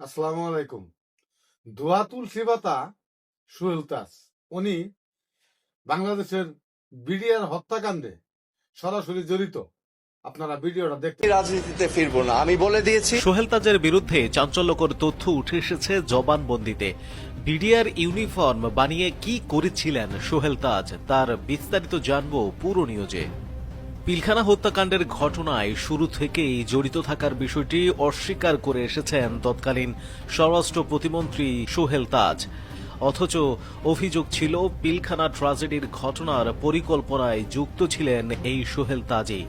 আসসালামু আলাইকুম। দোয়া তুলসী পাতা সোহেল তাজ উনি বাংলাদেশের বিডিআর হত্যাকাণ্ডে সরাসরি জড়িত। আপনারা ভিডিওটা দেখতে রাজনীতিতে ফিরবো না, আমি বলে দিয়েছি। সোহেল তাজের বিরুদ্ধে চাঞ্চল্যকর তথ্য উঠে এসেছে জবানবন্দিতে। বিডিআর ইউনিফর্ম বানিয়ে কি করেছিলেন সোহেল তাজ, তার বিস্তারিত জানব পুরো নিউজে। পিলখানা হত্যাকাণ্ডের ঘটনায় শুরু থেকেই জড়িত থাকার বিষয়টি অস্বীকার করে এসেছেন তৎকালীন স্বরাষ্ট্র প্রতিমন্ত্রী সোহেল তাজ। অথচ অভিযোগ ছিল পিলখানা ট্র্যাজেডির ঘটনার পরিকল্পনায় যুক্ত ছিলেন এই সোহেল তাজই।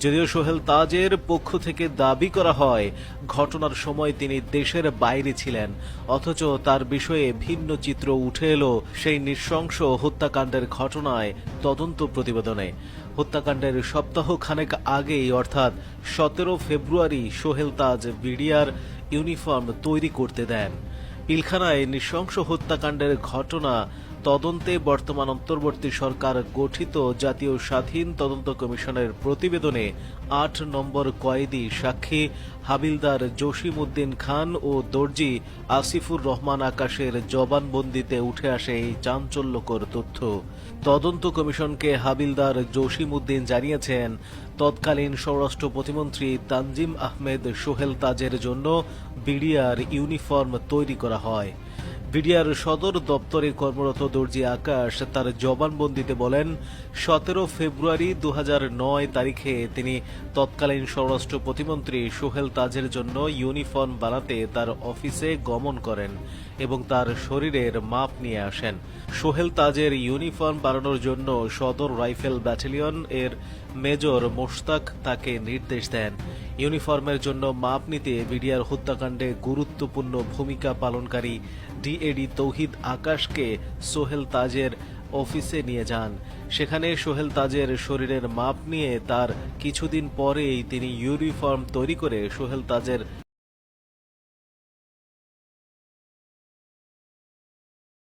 যদিও সোহেল তাজের পক্ষ থেকে দাবি করা হয় ঘটনার সময় তিনি দেশের বাইরে ছিলেন, অথচ তার বিষয়ে ভিন্ন চিত্র উঠে এলো সেই নৃশংস হত্যাকাণ্ডের ঘটনায় তদন্ত প্রতিবেদনে। হত্যাকাণ্ডের সপ্তাহ খানেক আগেই অর্থাৎ 17 ফেব্রুয়ারি সোহেল তাজ বিডিআর ইউনিফর্ম তৈরি করতে দেন। পিলখানায় নৃশংস হত্যাকাণ্ডের ঘটনা তদন্তে বর্তমান অন্তর্বর্তী সরকার গঠিত জাতীয় স্বাধীন তদন্ত কমিশনের প্রতিবেদনে 8 নম্বর কয়েদি সাক্ষী হাবিলদার জসিম উদ্দিন খান ও দর্জি আসিফুর রহমান আকাশের জবানবন্দিতে উঠে আসে এই চাঞ্চল্যকর তথ্য। তদন্ত কমিশনকে হাবিলদার জসিম উদ্দিন জানিয়েছেন, তৎকালীন স্বরাষ্ট্র প্রতিমন্ত্রী তানজিম আহমেদ সোহেল তাজের জন্য বিডিআর ইউনিফর্ম তৈরি করা হয়। বিডিআর সদর দপ্তরে কর্মরত দর্জি আকাশ তার জবানবন্দিতে বলেন, 17 ফেব্রুয়ারি 2009 তারিখে তিনি তৎকালীন স্বরাষ্ট্র প্রতিমন্ত্রী সোহেল তাজের জন্য ইউনিফর্ম বানাতে তার অফিসে গমন করেন এবং তার শরীরের মাপ নিয়ে আসেন। সোহেল তাজের ইউনিফর্ম বানানোর জন্য সদর রাইফেল ব্যাটালিয়ন এর মেজর মোশতাক তাকে নির্দেশ দেন। ইউনিফর্মের জন্য মাপ নিতে বিডিআর হত্যাকাণ্ডে গুরুত্বপূর্ণ ভূমিকা পালনকারী ডিএডি তৌহিদ আকাশকে সোহেল তাজের অফিসে নিয়ে যান। সেখানে সোহেল তাজের শরীরের মাপ নিয়ে তার কিছুদিন পরেই তিনি ইউনিফর্ম তৈরি করে সোহেল তাজের